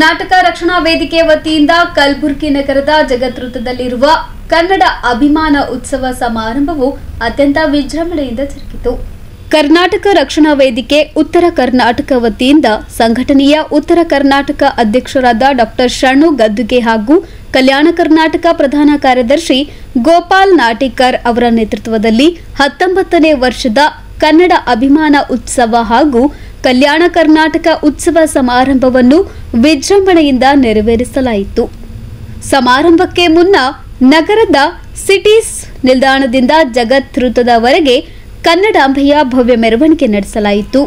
ಕರ್ನಾಟಕ ರಕ್ಷಣಾ ವೇದಿಕೆ ವತಿಯಿಂದ ಕಲಬುರಗಿ ನಗರದ ಜಗದ್ವೃತ್ತದಲ್ಲಿರುವ ಕನ್ನಡ ಅಭಿಮಾನ ಉತ್ಸವ ಸಮಾರಂಭವು ಅತ್ಯಂತ ವಿಜೃಂಭಣೆಯಿಂದ ಜರುಗಿತು. ಕರ್ನಾಟಕ ರಕ್ಷಣಾ ವೇದಿಕೆ ಉತ್ತರ ಕರ್ನಾಟಕ ವತಿಯಿಂದ ಸಂಘಟನೆಯ ಉತ್ತರ ಕರ್ನಾಟಕ ಅಧ್ಯಕ್ಷರಾದ ಡಾ ಶರಣು ಗದ್ದುಗೆ ಹಾಗೂ ಕಲ್ಯಾಣ ಕರ್ನಾಟಕ ಪ್ರಧಾನ ಕಾರ್ಯದರ್ಶಿ ಗೋಪಾಲ್ ನಾಟಿಕರ್ ಅವರ ನೇತೃತ್ವದಲ್ಲಿ 19ನೇ ವರ್ಷದ ಕನ್ನಡ ಅಭಿಮಾನ ಉತ್ಸವ ಹಾಗೂ ಕಲ್ಯಾಣ ಕರ್ನಾಟಕ ಉತ್ಸವ ಸಮಾರಂಭವನ್ನು ವಿಜೃಂಭಣೆಯಿಂದ ನೆರವೇರಿಸಲಾಯಿತು. ಸಮಾರಂಭಕ್ಕೆ ಮುನ್ನ ನಗರದ ಸಿಟೀಸ್ ನಿಲ್ದಾಣದಿಂದ ಜಗದ್ವೃತ್ತದವರೆಗೆ ಕನ್ನಡಾಂಬೆಯ ಭವ್ಯ ಮೆರವಣಿಗೆ ನಡೆಸಲಾಯಿತು.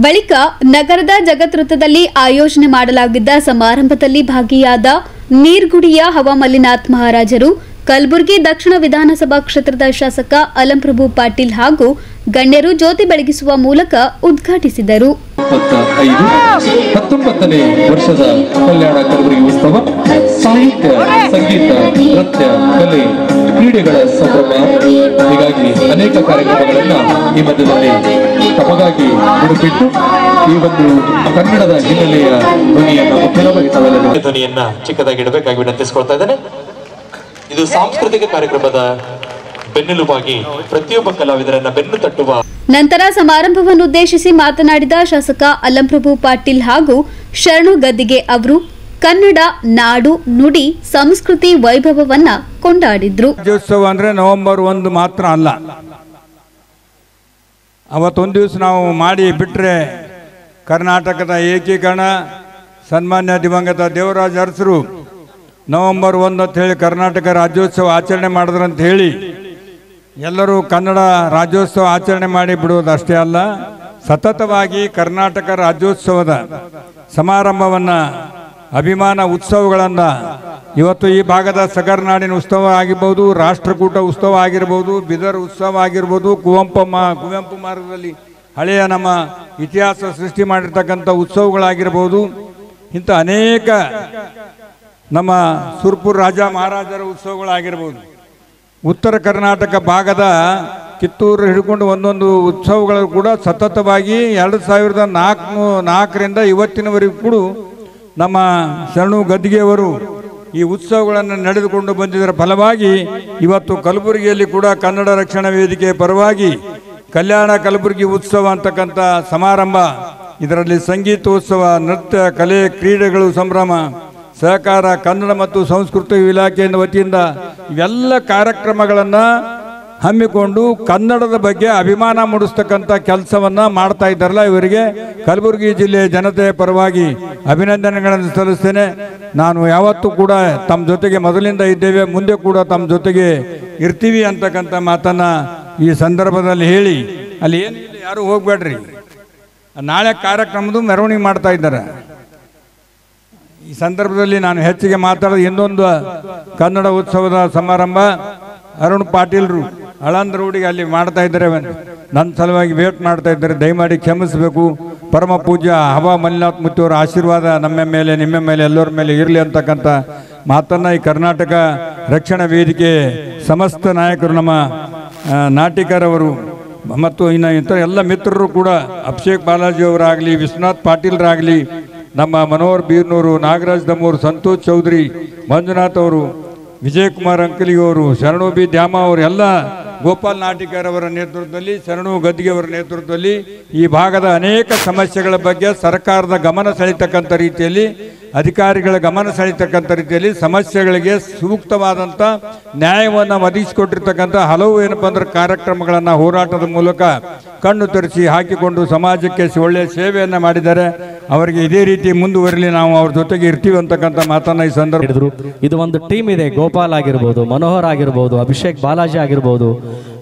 ಬಳಿಕ ನಗರದ ಜಗದ್ವೃತ್ತದಲ್ಲಿ ಆಯೋಜನೆ ಮಾಡಲಾಗಿದ್ದ ಸಮಾರಂಭದಲ್ಲಿ ಭಾಗಿಯಾದ ನೀರ್ಗುಡಿಯ ಹವಾಮಲ್ಲಿನಾಥ್ ಮಹಾರಾಜರು, ಕಲಬುರಗಿ ದಕ್ಷಿಣ ವಿಧಾನಸಭಾ ಕ್ಷೇತ್ರದ ಶಾಸಕ ಅಲಂಪ್ರಭು ಪಾಟೀಲ್ ಹಾಗೂ ಗಣ್ಯರು ಜ್ಯೋತಿ ಬೆಳಗಿಸುವ ಮೂಲಕ ಉದ್ಘಾಟಿಸಿದರು. 19ನೇ ವರ್ಷದ ಕಲ್ಯಾಣ ಕಲಬುರಗಿ ಉತ್ಸವ ಸಾಹಿತ್ಯ, ಸಂಗೀತ, ನೃತ್ಯ, ಕಲೆ, ಕ್ರೀಡೆಗಳ ಸಂಭ್ರಮ. ಹೀಗಾಗಿ ಅನೇಕ ಕಾರ್ಯಕ್ರಮಗಳನ್ನ ಈ ಮಧ್ಯದಲ್ಲಿ ತಮಗಾಗಿ ಹುಡುಕಿಟ್ಟು ಈ ಒಂದು ಕನ್ನಡದ ಹಿನ್ನೆಲೆಯ ಧ್ವನಿಯನ್ನು ಮುಖ್ಯವಾಗಿ ತಾವೆಲ್ಲ ಧ್ವನಿಯನ್ನ ಚಿಕ್ಕದಾಗಿ ಇಡಬೇಕಾಗಿ ವಿನಂತಿಸಿಕೊಳ್ತಾ ಇದ್ದೇನೆ. ಇದು ಸಾಂಸ್ಕೃತಿಕ ಕಾರ್ಯಕ್ರಮದ ಬೆನ್ನೆಲುಬಾಗಿ ಪ್ರತಿಯೊಬ್ಬ ಕಲಾವಿದರನ್ನ ಬೆನ್ನು ತಟ್ಟುವ ನಂತರ ಸಮಾರಂಭವನ್ನು ಉದ್ದೇಶಿಸಿ ಮಾತನಾಡಿದ ಶಾಸಕ ಅಲಂಪ್ರಭು ಪಾಟೀಲ್ ಹಾಗೂ ಶರಣು ಗದ್ದಿಗೆ ಅವರು ಕನ್ನಡ ನಾಡು, ನುಡಿ, ಸಂಸ್ಕೃತಿ ವೈಭವವನ್ನ ಕೊಂಡಾಡಿದ್ರು. ರಾಜ್ಯೋತ್ಸವ ಅಂದ್ರೆ ನವೆಂಬರ್ 1 ಮಾತ್ರ ಅಲ್ಲ, ಅವತ್ತೊಂದು ದಿವಸ ನಾವು ಮಾಡಿ ಬಿಟ್ರೆ ಕರ್ನಾಟಕದ ಏಕೀಕರಣ ಸನ್ಮಾನ್ಯ ದಿವಂಗತ ದೇವರಾಜ ಅರಸರು ನವೆಂಬರ್ 1 ಅಂತ ಹೇಳಿ ಕರ್ನಾಟಕ ರಾಜ್ಯೋತ್ಸವ ಆಚರಣೆ ಮಾಡಿದ್ರಂತ ಹೇಳಿ ಎಲ್ಲರೂ ಕನ್ನಡ ರಾಜ್ಯೋತ್ಸವ ಆಚರಣೆ ಮಾಡಿ ಬಿಡುವುದು ಅಷ್ಟೇ ಅಲ್ಲ, ಸತತವಾಗಿ ಕರ್ನಾಟಕ ರಾಜ್ಯೋತ್ಸವದ ಸಮಾರಂಭವನ್ನು, ಅಭಿಮಾನ ಉತ್ಸವಗಳನ್ನು ಇವತ್ತು ಈ ಭಾಗದ ಸಗರ್ನಾಡಿನ ಉತ್ಸವ ಆಗಿರ್ಬೋದು, ರಾಷ್ಟ್ರಕೂಟ ಉತ್ಸವ ಆಗಿರ್ಬೋದು, ಬಿದರ್ ಉತ್ಸವ ಆಗಿರ್ಬೋದು, ಕುವೆಂಪು ಮಾರ್ಗದಲ್ಲಿ ಹಳೆಯ ನಮ್ಮ ಇತಿಹಾಸ ಸೃಷ್ಟಿ ಮಾಡಿರ್ತಕ್ಕಂಥ ಉತ್ಸವಗಳಾಗಿರ್ಬೋದು, ಇಂಥ ಅನೇಕ ನಮ್ಮ ಸುರ್ಪುರ್ ರಾಜ ಮಹಾರಾಜರ ಉತ್ಸವಗಳಾಗಿರ್ಬೋದು. ಉತ್ತರ ಕರ್ನಾಟಕ ಭಾಗದ ಕಿತ್ತೂರು ಹಿಡ್ಕೊಂಡು ಒಂದೊಂದು ಉತ್ಸವಗಳು ಕೂಡ ಸತತವಾಗಿ 2004ರಿಂದ ಇವತ್ತಿನವರೆಗೂ ಕೂಡ ನಮ್ಮ ಶರಣು ಗದ್ದಿಗೆಯವರು ಈ ಉತ್ಸವಗಳನ್ನು ನಡೆದುಕೊಂಡು ಬಂದಿದ್ದರ ಫಲವಾಗಿ ಇವತ್ತು ಕಲಬುರಗಿಯಲ್ಲಿ ಕೂಡ ಕನ್ನಡ ರಕ್ಷಣಾ ವೇದಿಕೆ ಪರವಾಗಿ ಕಲ್ಯಾಣ ಕಲಬುರಗಿ ಉತ್ಸವ ಅಂತಕ್ಕಂಥ ಸಮಾರಂಭ, ಇದರಲ್ಲಿ ಸಂಗೀತೋತ್ಸವ, ನೃತ್ಯ, ಕಲೆ, ಕ್ರೀಡೆಗಳು ಸಂಭ್ರಮ, ಸಹಕಾರ, ಕನ್ನಡ ಮತ್ತು ಸಂಸ್ಕೃತಿ ಇಲಾಖೆಯ ವತಿಯಿಂದ ಇವೆಲ್ಲ ಕಾರ್ಯಕ್ರಮಗಳನ್ನು ಹಮ್ಮಿಕೊಂಡು ಕನ್ನಡದ ಬಗ್ಗೆ ಅಭಿಮಾನ ಮೂಡಿಸ್ತಕ್ಕಂಥ ಕೆಲಸವನ್ನು ಮಾಡ್ತಾ ಇದ್ದಾರಲ್ಲ, ಇವರಿಗೆ ಕಲಬುರಗಿ ಜಿಲ್ಲೆಯ ಜನತೆಯ ಪರವಾಗಿ ಅಭಿನಂದನೆಗಳನ್ನು ಸಲ್ಲಿಸ್ತೇನೆ. ನಾನು ಯಾವತ್ತೂ ಕೂಡ ತಮ್ಮ ಜೊತೆಗೆ ಮೊದಲಿಂದ ಇದ್ದೇವೆ, ಮುಂದೆ ಕೂಡ ತಮ್ಮ ಜೊತೆಗೆ ಇರ್ತೀವಿ ಅಂತಕ್ಕಂಥ ಮಾತನ್ನು ಈ ಸಂದರ್ಭದಲ್ಲಿ ಹೇಳಿ, ಅಲ್ಲಿ ಏನಿಲ್ಲ ಯಾರು ಹೋಗ್ಬೇಡ್ರಿ, ನಾಳೆ ಕಾರ್ಯಕ್ರಮದ ಮೆರವಣಿಗೆ ಮಾಡ್ತಾ ಇದ್ದಾರೆ. ಈ ಸಂದರ್ಭದಲ್ಲಿ ನಾನು ಹೆಚ್ಚಿಗೆ ಮಾತಾಡೋದು ಇನ್ನೊಂದು ಕನ್ನಡ ಉತ್ಸವದ ಸಮಾರಂಭ ಅರುಣ್ ಪಾಟೀಲ್ರು ಆಳಂದ ರೋಡಿಗೆ ಅಲ್ಲಿ ಮಾಡ್ತಾ ಇದ್ದಾರೆ, ನನ್ನ ಸಲುವಾಗಿ ವೇಟ್ ಮಾಡ್ತಾ ಇದ್ದಾರೆ, ದಯಮಾಡಿ ಕ್ಷಮಿಸಬೇಕು. ಪರಮ ಪೂಜ್ಯ ಹವಾ ಮಲ್ಲಿನಾಥ್ ಮುತ್ತಿಯವರ ಆಶೀರ್ವಾದ ನಮ್ಮ ಮೇಲೆ, ನಿಮ್ಮ ಮೇಲೆ, ಎಲ್ಲರ ಮೇಲೆ ಇರಲಿ ಅಂತಕ್ಕಂಥ ಮಾತನ್ನು ಈ ಕರ್ನಾಟಕ ರಕ್ಷಣಾ ವೇದಿಕೆ ಸಮಸ್ತ ನಾಯಕರು, ನಮ್ಮ ನಾಟಿಕರ್ ಅವರು ಮತ್ತು ಇನ್ನು ಇಂಥ ಎಲ್ಲ ಮಿತ್ರರು ಕೂಡ, ಅಭಿಷೇಕ್ ಬಾಲಾಜಿ ಅವರಾಗಲಿ, ವಿಶ್ವನಾಥ್ ಪಾಟೀಲ್ರಾಗಲಿ, ನಮ್ಮ ಮನೋಹರ್ ಬೀರ್ನೂರು, ನಾಗರಾಜ್ ದಮ್ಮೂರು, ಸಂತೋಷ್ ಚೌಧರಿ, ಮಂಜುನಾಥ್ ಅವರು, ವಿಜಯಕುಮಾರ್ ಅಂಕಲಿಗೆ ಅವರು, ಶರಣು ಬಿ ದ್ಯಾಮ ಅವರು, ಎಲ್ಲ ಗೋಪಾಲ್ ನಾಟಿಕರ್ ಅವರ ನೇತೃತ್ವದಲ್ಲಿ, ಶರಣು ಗದ್ದಿಗೆ ಅವರ ನೇತೃತ್ವದಲ್ಲಿ ಈ ಭಾಗದ ಅನೇಕ ಸಮಸ್ಯೆಗಳ ಬಗ್ಗೆ ಸರ್ಕಾರದ ಗಮನ ಸೆಳೀತಕ್ಕಂಥ ರೀತಿಯಲ್ಲಿ, ಅಧಿಕಾರಿಗಳ ಗಮನ ಸೆಳೀತಕ್ಕಂಥ ರೀತಿಯಲ್ಲಿ ಸಮಸ್ಯೆಗಳಿಗೆ ಸೂಕ್ತವಾದಂಥ ನ್ಯಾಯವನ್ನು ಒದಗಿಸಿಕೊಟ್ಟಿರ್ತಕ್ಕಂಥ ಹಲವು ಏನಪ್ಪ ಅಂದ್ರೆ ಕಾರ್ಯಕ್ರಮಗಳನ್ನು ಹೋರಾಟದ ಮೂಲಕ ಕಣ್ಣು ತರಿಸಿ ಹಾಕಿಕೊಂಡು ಸಮಾಜಕ್ಕೆ ಒಳ್ಳೆಯ ಸೇವೆಯನ್ನು ಮಾಡಿದ್ದಾರೆ. ಅವರಿಗೆ ಇದೇ ರೀತಿ ಮುಂದುವರಿಲಿ, ನಾವು ಅವ್ರ ಜೊತೆಗೆ ಇರ್ತೀವಿ ಅಂತಕ್ಕಂಥ ಮಾತನ್ನ ಈ ಸಂದರ್ಭ. ಇದು ಒಂದು ಟೀಮ್ ಇದೆ. ಗೋಪಾಲ್ ಆಗಿರ್ಬೋದು, ಮನೋಹರ್ ಆಗಿರ್ಬೋದು, ಅಭಿಷೇಕ್ ಬಾಲಾಜಿ ಆಗಿರ್ಬೋದು,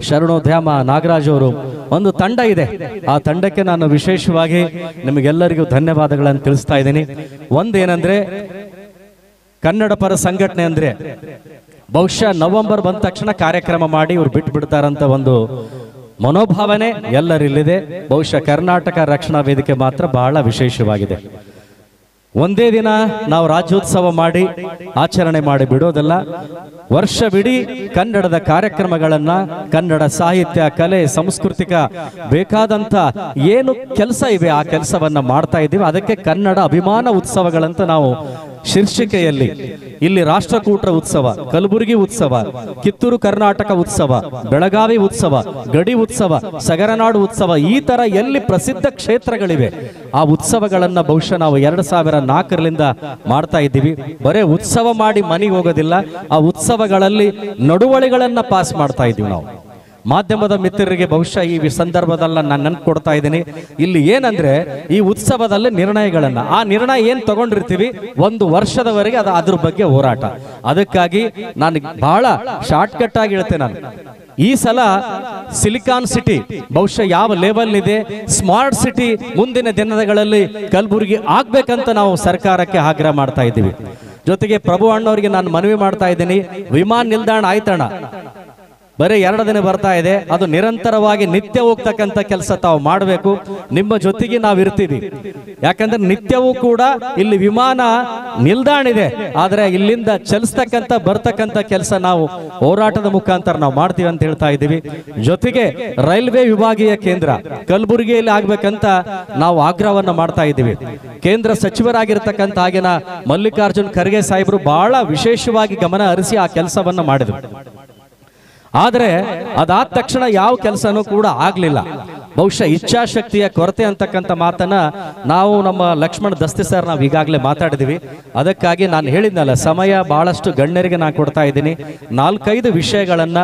ಶರಣೋದ್ಯಮ ನಾಗರಾಜ್ ಅವರು, ಒಂದು ತಂಡ ಇದೆ. ಆ ತಂಡಕ್ಕೆ ನಾನು ವಿಶೇಷವಾಗಿ ನಿಮಗೆಲ್ಲರಿಗೂ ಧನ್ಯವಾದಗಳನ್ನು ತಿಳಿಸ್ತಾ ಇದ್ದೀನಿ. ಒಂದೇನಂದ್ರೆ ಕನ್ನಡ ಪರ ಸಂಘಟನೆ ಅಂದ್ರೆ ಬಹುಶಃ ನವೆಂಬರ್ ಬಂದ ತಕ್ಷಣ ಕಾರ್ಯಕ್ರಮ ಮಾಡಿ ಇವ್ರು ಬಿಟ್ಟು ಬಿಡ್ತಾರಂತ ಒಂದು ಮನೋಭಾವನೆ ಎಲ್ಲರಿಲ್ಲಿದೆ. ಬಹುಶಃ ಕರ್ನಾಟಕ ರಕ್ಷಣಾ ವೇದಿಕೆ ಮಾತ್ರ ಬಹಳ ವಿಶೇಷವಾಗಿದೆ. ಒಂದೇ ದಿನ ನಾವು ರಾಜ್ಯೋತ್ಸವ ಮಾಡಿ ಆಚರಣೆ ಮಾಡಿ ಬಿಡೋದಲ್ಲ, ವರ್ಷವಿಡೀ ಕನ್ನಡದ ಕಾರ್ಯಕ್ರಮಗಳನ್ನ, ಕನ್ನಡ ಸಾಹಿತ್ಯ, ಕಲೆ, ಸಾಂಸ್ಕೃತಿಕ ಬೇಕಾದಂತ ಏನು ಕೆಲಸ ಇವೆ ಆ ಕೆಲಸವನ್ನ ಮಾಡ್ತಾ ಇದ್ದೀವಿ. ಅದಕ್ಕೆ ಕನ್ನಡ ಅಭಿಮಾನ ಉತ್ಸವಗಳಂತ ನಾವು ಶೀರ್ಷಿಕೆಯಲ್ಲಿ ಇಲ್ಲಿ ರಾಷ್ಟ್ರಕೂಟರ ಉತ್ಸವ, ಕಲಬುರಗಿ ಉತ್ಸವ, ಕಿತ್ತೂರು ಕರ್ನಾಟಕ ಉತ್ಸವ, ಬೆಳಗಾವಿ ಉತ್ಸವ, ಗಡಿ ಉತ್ಸವ, ಸಗರನಾಡು ಉತ್ಸವ, ಈ ತರ ಎಲ್ಲಿ ಪ್ರಸಿದ್ಧ ಕ್ಷೇತ್ರಗಳಿವೆ ಆ ಉತ್ಸವಗಳನ್ನ ಬಹುಶಃ ನಾವು 2004ರಿಂದ ಮಾಡ್ತಾ ಇದ್ದೀವಿ. ಬರೇ ಉತ್ಸವ ಮಾಡಿ ಮನೆಗೆ ಹೋಗೋದಿಲ್ಲ, ಆ ಉತ್ಸವಗಳಲ್ಲಿ ನಡುವಳಿಗಳನ್ನ ಪಾಸ್ ಮಾಡ್ತಾ ಇದ್ದೀವಿ ನಾವು. ಮಾಧ್ಯಮದ ಮಿತ್ರರಿಗೆ ಬಹುಶಃ ಈ ಸಂದರ್ಭದಲ್ಲಿ ನಾನು ನೆನಪು ಕೊಡ್ತಾ ಇದ್ದೀನಿ. ಇಲ್ಲಿ ಏನಂದ್ರೆ ಈ ಉತ್ಸವದಲ್ಲಿ ನಿರ್ಣಯಗಳನ್ನ, ಆ ನಿರ್ಣಯ ಏನ್ ತಗೊಂಡಿರ್ತೀವಿ ಒಂದು ವರ್ಷದವರೆಗೆ ಅದ್ರ ಬಗ್ಗೆ ಹೋರಾಟ. ಅದಕ್ಕಾಗಿ ನಾನು ಬಹಳ ಶಾರ್ಟ್ ಕಟ್ ಆಗಿ ಹೇಳ್ತೇನೆ. ನಾನು ಈ ಸಲ ಸಿಲಿಕಾನ್ ಸಿಟಿ ಬಹುಶಃ ಯಾವ ಲೆವೆಲ್ ಇದೆ, ಸ್ಮಾರ್ಟ್ ಸಿಟಿ ಮುಂದಿನ ದಿನಗಳಲ್ಲಿ ಕಲಬುರಗಿ ಆಗ್ಬೇಕಂತ ನಾವು ಸರ್ಕಾರಕ್ಕೆ ಆಗ್ರಹ ಮಾಡ್ತಾ ಇದ್ದೀವಿ. ಜೊತೆಗೆ ಪ್ರಭು ಅಣ್ಣವರಿಗೆ ನಾನು ಮನವಿ ಮಾಡ್ತಾ ಇದ್ದೀನಿ, ವಿಮಾನ ನಿಲ್ದಾಣ ಆಯ್ತಣ್ಣ, ಬರೀ 2 ದಿನ ಬರ್ತಾ ಇದೆ, ಅದು ನಿರಂತರವಾಗಿ ನಿತ್ಯ ಹೋಗ್ತಕ್ಕಂಥ ಕೆಲಸ ತಾವು ಮಾಡಬೇಕು. ನಿಮ್ಮ ಜೊತೆಗೆ ನಾವು ಇರ್ತೀವಿ. ಯಾಕಂದ್ರೆ ನಿತ್ಯವೂ ಕೂಡ ಇಲ್ಲಿ ವಿಮಾನ ನಿಲ್ದಾಣ ಇದೆ, ಆದ್ರೆ ಇಲ್ಲಿಂದ ಚಲಿಸ್ತಕ್ಕಂಥ ಬರ್ತಕ್ಕಂಥ ಕೆಲಸ ನಾವು ಹೋರಾಟದ ಮುಖಾಂತರ ನಾವು ಮಾಡ್ತೀವಿ ಅಂತ ಹೇಳ್ತಾ ಇದ್ದೀವಿ. ಜೊತೆಗೆ ರೈಲ್ವೆ ವಿಭಾಗೀಯ ಕೇಂದ್ರ ಕಲಬುರಗಿಯಲ್ಲಿ ಆಗ್ಬೇಕಂತ ನಾವು ಆಗ್ರಹವನ್ನ ಮಾಡ್ತಾ ಇದ್ದೀವಿ. ಕೇಂದ್ರ ಸಚಿವರಾಗಿರ್ತಕ್ಕಂಥ ಆಗಿನ ಮಲ್ಲಿಕಾರ್ಜುನ್ ಖರ್ಗೆ ಸಾಹೇಬರು ಬಹಳ ವಿಶೇಷವಾಗಿ ಗಮನ ಹರಿಸಿ ಆ ಕೆಲಸವನ್ನ ಮಾಡಿದ್ರು. ಆದರೆ ಅದಾದ ತಕ್ಷಣ ಯಾವ ಕೆಲಸನೂ ಕೂಡ ಆಗ್ಲಿಲ್ಲ. ಬಹುಶಃ ಇಚ್ಛಾಶಕ್ತಿಯ ಕೊರತೆ ಅಂತಕ್ಕಂಥ ಮಾತನ್ನ ನಾವು ನಮ್ಮ ಲಕ್ಷ್ಮಣ್ ದಸ್ತಿ ಸರ್ ನಾವು ಈಗಾಗಲೇ ಮಾತಾಡಿದೀವಿ. ಅದಕ್ಕಾಗಿ ನಾನು ಹೇಳಿದ್ನಲ್ಲ, ಸಮಯ ಬಹಳಷ್ಟು ಗಣ್ಯರಿಗೆ ನಾನು ಕೊಡ್ತಾ ಇದ್ದೀನಿ. 4-5 ವಿಷಯಗಳನ್ನ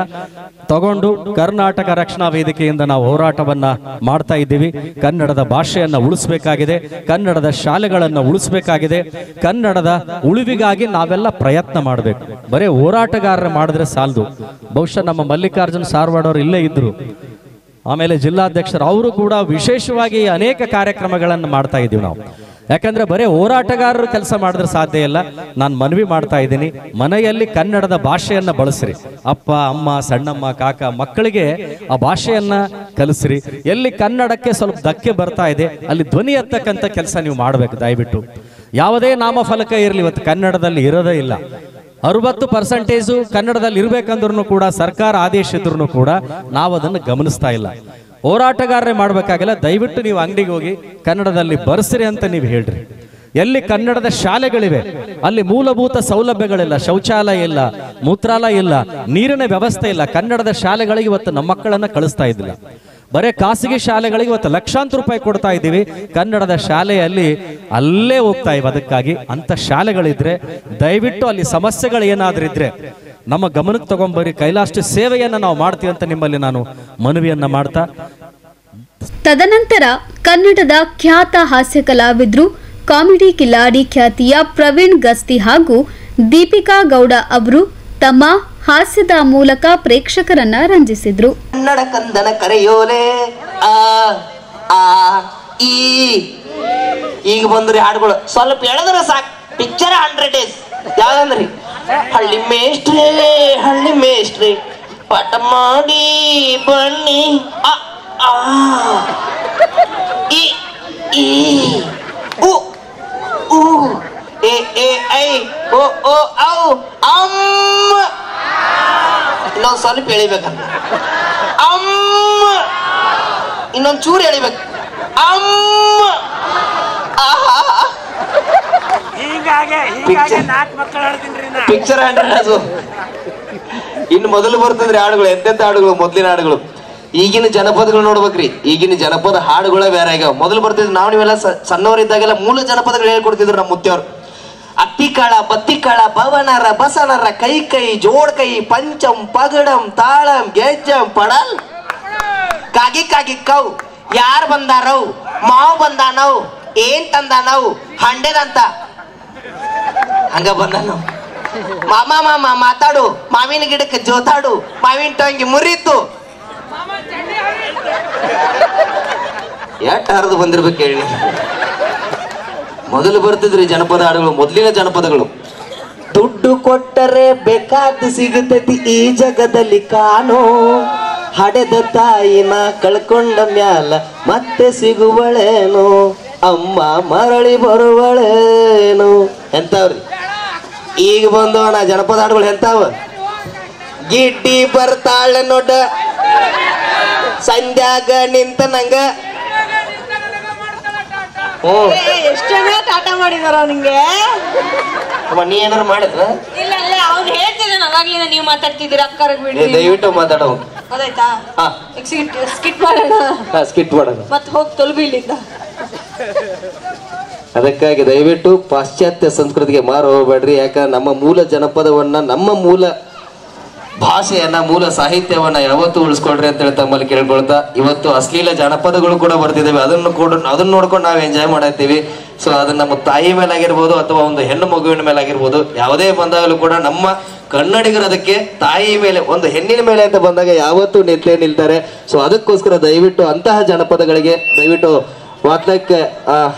ತಗೊಂಡು ಕರ್ನಾಟಕ ರಕ್ಷಣಾ ವೇದಿಕೆಯಿಂದ ನಾವು ಹೋರಾಟವನ್ನ ಮಾಡ್ತಾ ಇದ್ದೀವಿ. ಕನ್ನಡದ ಭಾಷೆಯನ್ನ ಉಳಿಸಬೇಕಾಗಿದೆ, ಕನ್ನಡದ ಶಾಲೆಗಳನ್ನ ಉಳಿಸಬೇಕಾಗಿದೆ, ಕನ್ನಡದ ಉಳಿವಿಗಾಗಿ ನಾವೆಲ್ಲ ಪ್ರಯತ್ನ ಮಾಡಬೇಕು. ಬರೀ ಹೋರಾಟಗಾರರು ಮಾಡಿದ್ರೆ ಸಾಲದು. ಬಹುಶಃ ನಮ್ಮ ಮಲ್ಲಿಕಾರ್ಜುನ್ ಸಾರವಾಡ್ ಅವರು ಇಲ್ಲೇ ಇದ್ರು, ಆಮೇಲೆ ಜಿಲ್ಲಾಧ್ಯಕ್ಷರು, ಅವರು ಕೂಡ ವಿಶೇಷವಾಗಿ ಅನೇಕ ಕಾರ್ಯಕ್ರಮಗಳನ್ನು ಮಾಡ್ತಾ ಇದ್ದೀವಿ ನಾವು. ಯಾಕಂದ್ರೆ ಬರೀ ಹೋರಾಟಗಾರರು ಕೆಲಸ ಮಾಡಿದ್ರೆ ಸಾಧ್ಯ ಇಲ್ಲ. ನಾನು ಮನವಿ ಮಾಡ್ತಾ ಇದ್ದೀನಿ, ಮನೆಯಲ್ಲಿ ಕನ್ನಡದ ಭಾಷೆಯನ್ನ ಬಳಸ್ರಿ. ಅಪ್ಪ, ಅಮ್ಮ, ಸಣ್ಣಮ್ಮ, ಕಾಕ, ಮಕ್ಕಳಿಗೆ ಆ ಭಾಷೆಯನ್ನ ಕಲಿಸ್ರಿ. ಎಲ್ಲಿ ಕನ್ನಡಕ್ಕೆ ಸ್ವಲ್ಪ ಧಕ್ಕೆ ಬರ್ತಾ ಇದೆ ಅಲ್ಲಿ ಧ್ವನಿ ಎತ್ತಕ್ಕಂಥ ಕೆಲಸ ನೀವು ಮಾಡಬೇಕು ದಯವಿಟ್ಟು. ಯಾವುದೇ ನಾಮಫಲಕ ಇರಲಿ, ಇವತ್ತು ಕನ್ನಡದಲ್ಲಿ ಇರೋದೇ ಇಲ್ಲ. 60% ಕನ್ನಡದಲ್ಲಿ ಇರ್ಬೇಕಂದ್ರೂ ಕೂಡ ಸರ್ಕಾರ ಆದೇಶ ಇದ್ರೂ ಕೂಡ ನಾವು ಅದನ್ನು ಗಮನಿಸ್ತಾ ಇಲ್ಲ. ಹೋರಾಟಗಾರರೇ ಮಾಡಬೇಕಾಗಿಲ್ಲ, ದಯವಿಟ್ಟು ನೀವು ಅಂಗಡಿಗೆ ಹೋಗಿ ಕನ್ನಡದಲ್ಲಿ ಬರ್ಸ್ರಿ ಅಂತ ನೀವು ಹೇಳ್ರಿ. ಎಲ್ಲಿ ಕನ್ನಡದ ಶಾಲೆಗಳಿವೆ ಅಲ್ಲಿ ಮೂಲಭೂತ ಸೌಲಭ್ಯಗಳಿಲ್ಲ, ಶೌಚಾಲಯ ಇಲ್ಲ, ಮೂತ್ರಾಲಯ ಇಲ್ಲ, ನೀರಿನ ವ್ಯವಸ್ಥೆ ಇಲ್ಲ. ಕನ್ನಡದ ಶಾಲೆಗಳಿಗೆ ಇವತ್ತು ನಮ್ಮ ಮಕ್ಕಳನ್ನ ಕಳಿಸ್ತಾ ಇದ್ದಿಲ್ಲ. ಬರೇ ಖಾಸಗಿ ಶಾಲೆಗಳಿಗೆ ಇವತ್ತು ಲಕ್ಷಾಂತರ ರೂಪಾಯಿ ಕೊಡ್ತಾ ಇದ್ದೀವಿ, ಕನ್ನಡದ ಶಾಲೆಯಲ್ಲಿ ಅಲ್ಲೇ ಹೋಗ್ತಾ ಇವೆ. ಅದಕ್ಕಾಗಿ ಅಂತ ಶಾಲೆಗಳಿದ್ರೆ ದಯವಿಟ್ಟು ಅಲ್ಲಿ ಸಮಸ್ಯೆಗಳು ಏನಾದ್ರೂ ಇದ್ರೆ ನಮ್ಮ ಗಮನಕ್ಕೆ ತಗೊಂಡ್ಬರಿ. ಕೈಲಾಷ್ಟು ಸೇವೆಯನ್ನ ನಾವು ಮಾಡ್ತೀವಿ ಅಂತ ನಿಮ್ಮಲ್ಲಿ ನಾನು ಮನವಿಯನ್ನ ಮಾಡ್ತಾ, ತದನಂತರ ಕನ್ನಡದ ಖ್ಯಾತ ಹಾಸ್ಯ ಕಲಾವಿದ್ರು, ಕಾಮಿಡಿ ಕಿಲಾಡಿ ಖ್ಯಾತಿಯ ಪ್ರವೀಣ್ ಗಸ್ತಿ ಹಾಗೂ ದೀಪಿಕಾ ಗೌಡ ಅವರು ತಮ್ಮ ಹಾಸ್ಯದ ಮೂಲಕ ಪ್ರೇಕ್ಷಕರನ್ನ ರಂಜಿಸಿದ್ರು. ಕನ್ನಡ ಕಂದನ ಕರೆಯೋಲೆ ಆ ಆ ಈ ಈಗ ಬಂದ್ರಿ ಹಾಡುಗಳು, ಸ್ವಲ್ಪ ಎಳೆದ್ರೆ ಸಾಕು. Picture 100 days ಯಾವ್ದಂದ್ರಿ? ಹಳ್ಳಿ ಮೇಷ್ಟ್ರಿ ಪಟ ಮಾಡಿ ಬನ್ನಿ ಆ ಆ ಈ ಈ ಉ ಉ ಎ ಎ ಐ ಓ ಓ ಔ ಅಮ್ಮ. ಇನ್ನೊಂದು ಸ್ವಲ್ಪ ಎಳಿಬೇಕಂತ, ಅಮ್ಮ. ಇನ್ನೊಂದು ಚೂರು ಎಳಿಬೇಕು, ಅಮ್ಮ. ಪಿಕ್ಚರ್ ಅದು ಇನ್ನು ಮೊದಲು ಬರ್ತದ್ರಿ ಹಾಡುಗಳು, ಎಂತೆಂತ ಹಾಡುಗಳು, ಮೊದಲಿನ ಹಾಡುಗಳು. ಈಗಿನ ಜನಪದಗಳು ನೋಡ್ಬೇಕ್ರಿ, ಈಗಿನ ಜನಪದ ಹಾಡುಗಳೇ ಬೇರೆ ಆಗ್ಯಾವ. ಮೊದಲು ಬರ್ತಿದ್ರು ನಾವು ನೀವೆಲ್ಲ ಸಣ್ಣವರಿದ್ದಾಗೆಲ್ಲ ಮೂಲ ಜನಪದಗಳು ಹೇಳ್ಕೊಡ್ತಿದ್ರು ನಮ್ಮ ಮುತ್ತೆಯವ್ರು. ಅತ್ತಿಕಾಳ, ಬತ್ತಿಕಾಳ, ಬವನರ, ಬಸನರ, ಕೈ ಕೈ, ಜೋಡ್ ಕೈ, ಪಂಚಂ, ಪಗಡಂ, ತಾಳಂ, ಗೆಜ್ಜಂ, ಪಡಲ್, ಕಾಗಿ ಕಾಗಿ ಕೌ, ಯಾರ್ ಬಂದಾರವ್, ಮಾವ್ ಬಂದಾನವ್, ಏನ್ ತಂದಾನವ್, ಹಂಡೆದಂತ ಹಂಗ ಬಂದಾನವ್. ಮಾಮ ಮಾಮ ಮಾತಾಡು, ಮಾವಿನ ಗಿಡಕ್ಕೆ ಜೋತಾಡು, ಮಾವಿನ ಟೊಂಗಿ ಮುರಿತು. ಎಷ್ಟ್ ಹರಿದು ಬಂದಿರ್ಬೇಕು ಹೇಳಿ. ಮೊದಲು ಬರ್ತಿದ್ರಿ ಜನಪದ ಹಾಡುಗಳು, ಮೊದಲಿನ ಜನಪದಗಳು. ದುಡ್ಡು ಕೊಟ್ಟರೆ ಬೇಕಾದ ಸಿಗುತ್ತೈತಿ ಈ ಜಗದಲ್ಲಿ ಕಾಣೋ, ಹಡೆದ ತಾಯಿನ ಕಳ್ಕೊಂಡ ಮ್ಯಾಲ ಮತ್ತೆ ಸಿಗುವಳೇನು, ಅಮ್ಮ ಮರಳಿ ಬರುವಳೇನು. ಎಂತಾವ್ರಿ ಈಗ ಬಂದವಣ ಜನಪದ ಹಾಡುಗಳು ಎಂತಾವ. ಗಿಡ್ಡಿ ಬರ್ತಾಳೆ ನೋಡ ಸಂಧ್ಯಾಗ ನಿಂತ ನಂಗ. ಎಷ್ಟು ಜನ ಟಾಟಾ ಮಾಡಿದಾರ ನಿಂಗೆ? ನೀ ಏನಾರು ಮಾಡಿದ್ರ? ಇಲ್ಲ ಇಲ್ಲ, ಅವ್ರು ಹೇಳ್ತಿದ್ದಾನೆ ಅವಾಗ್ಲಿಂದ ನೀವು ಮಾತಾಡ್ತಿದ್ದೀರ. ಅಕ್ಕರಿಗೆ ಬಿಡಿ, ದಯವಿಟ್ಟು ಮಾತಾಡೋ. ಅದಾಯ್ತಾ? ಸ್ಕಿಟ್ ಮಾಡೋಣ. ಸ್ಕಿಟ್ ಮಾಡೋಣ. ಮತ್ತೆ ಹೋಗಿ ತೊಲಬಿ ಇಲ್ಲಿಂದ. ಅದಕ್ಕಾಗಿ ದಯವಿಟ್ಟು ಪಾಶ್ಚಾತ್ಯ ಸಂಸ್ಕೃತಿಗೆ ಮಾರು ಹೋಗ್ಬೇಡ್ರಿ. ಯಾಕಂದ್ರೆ ನಮ್ಮ ಮೂಲ ಜನಪದವನ್ನ, ನಮ್ಮ ಮೂಲ ಭಾಷೆಯನ್ನ, ಮೂಲ ಸಾಹಿತ್ಯವನ್ನ ಯಾವತ್ತೂ ಉಳಿಸ್ಕೊಳ್ರಿ ಅಂತ ಹೇಳಿ ತಮ್ಮಲ್ಲಿ ಕೇಳ್ಕೊಳ್ತಾ, ಇವತ್ತು ಅಶ್ಲೀಲ ಜನಪದಗಳು ಕೂಡ ಬರ್ತಿದ್ದಾವೆ. ಅದನ್ನ ನೋಡ್ಕೊಂಡು ನಾವು ಎಂಜಾಯ್ ಮಾಡತ್ತೀವಿ. ಸೊ ಅದನ್ನ ನಮ್ಮ ತಾಯಿ ಮೇಲಾಗಿರ್ಬೋದು ಅಥವಾ ಒಂದು ಹೆಣ್ಣು ಮಗುವಿನ ಮೇಲಾಗಿರ್ಬೋದು, ಯಾವುದೇ ಬಂದಾಗಲೂ ಕೂಡ ನಮ್ಮ ಕನ್ನಡಿಗರು ಅದಕ್ಕೆ ತಾಯಿ ಮೇಲೆ, ಒಂದು ಹೆಣ್ಣಿನ ಮೇಲೆ ಅಂತ ಬಂದಾಗ ಯಾವತ್ತೂ ನಿಲ್ತಾರೆ. ಸೊ ಅದಕ್ಕೋಸ್ಕರ ದಯವಿಟ್ಟು ಅಂತಹ ಜನಪದಗಳಿಗೆ ದಯವಿಟ್ಟು ವಾಕ್ಲಕ್ಕೆ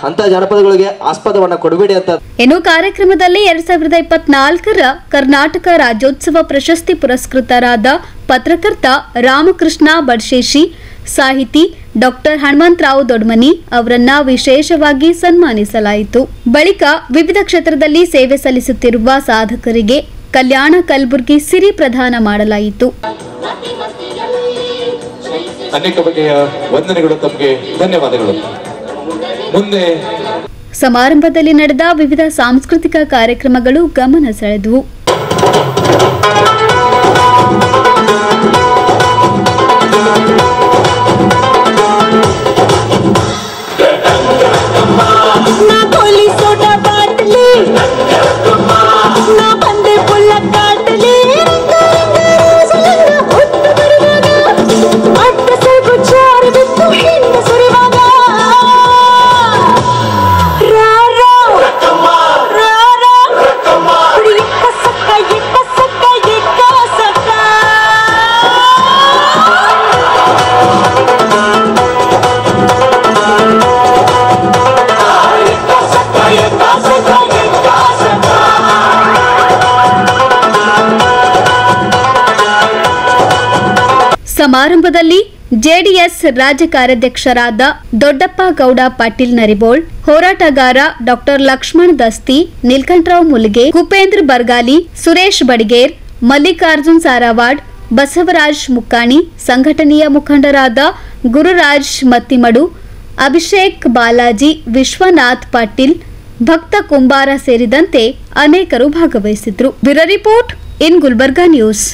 ಅಂತ ಜನಪದಗಳಿಗೆ ಆಸ್ಪದವನ್ನ ಕೊಡಬೇಡಿ ಅಂತ. ಇನ್ನು ಕಾರ್ಯಕ್ರಮದಲ್ಲಿ 2024ರ ಕರ್ನಾಟಕ ರಾಜ್ಯೋತ್ಸವ ಪ್ರಶಸ್ತಿ ಪುರಸ್ಕೃತರಾದ ಪತ್ರಕರ್ತ ರಾಮಕೃಷ್ಣ ಬಡ್ಶೇಶಿ, ಸಾಹಿತಿ ಡಾಕ್ಟರ್ ಹನುಮಂತರಾವ್ ದೊಡ್ಮನಿ ಅವರನ್ನ ವಿಶೇಷವಾಗಿ ಸನ್ಮಾನಿಸಲಾಯಿತು. ಬಳಿಕ ವಿವಿಧ ಕ್ಷೇತ್ರದಲ್ಲಿ ಸೇವೆ ಸಲ್ಲಿಸುತ್ತಿರುವ ಸಾಧಕರಿಗೆ ಕಲ್ಯಾಣ ಕಲಬುರ್ಗಿ ಸಿರಿ ಪ್ರದಾನ ಮಾಡಲಾಯಿತು. ಅನೇಕ ಬಗೆಯ ವಂದನೆಗಳು, ತಮಗೆ ಧನ್ಯವಾದಗಳು. ಮುಂದೆ ಸಮಾರಂಭದಲ್ಲಿ ನಡೆದ ವಿವಿಧ ಸಾಂಸ್ಕೃತಿಕ ಕಾರ್ಯಕ್ರಮಗಳು ಗಮನ ಸೆಳೆದವು. ಸಮಾರಂಭದಲ್ಲಿ ಜೆಡಿಎಸ್ ರಾಜ್ಯ ಕಾರ್ಯಾಧ್ಯಕ್ಷರಾದ ದೊಡ್ಡಪ್ಪ ಗೌಡ ಪಾಟೀಲ್ ನರಿಬೋಳ್, ಹೋರಾಟಗಾರ ಡಾಕ್ಟರ್ ಲಕ್ಷ್ಮಣ್ ದಸ್ತಿ, ನೀಲಕಂಠರಾವ್ ಮುಲ್ಗೆ, ಕುಪೇಂದ್ರ ಬರ್ಗಾಲಿ, ಸುರೇಶ್ ಬಡಿಗೇರ್, ಮಲ್ಲಿಕಾರ್ಜುನ್ ಸಾರಾವಾಡ್, ಬಸವರಾಜ್ ಮುಕ್ಕಾಣಿ, ಸಂಘಟನೆಯ ಮುಖಂಡರಾದ ಗುರುರಾಜ್ ಮತ್ತಿಮಡು, ಅಭಿಷೇಕ್ ಬಾಲಾಜಿ, ವಿಶ್ವನಾಥ್ ಪಾಟೀಲ್, ಭಕ್ತ ಕುಂಬಾರ ಸೇರಿದಂತೆ ಅನೇಕರು ಭಾಗವಹಿಸಿದ್ರು. Bureau report in Gulbarga news.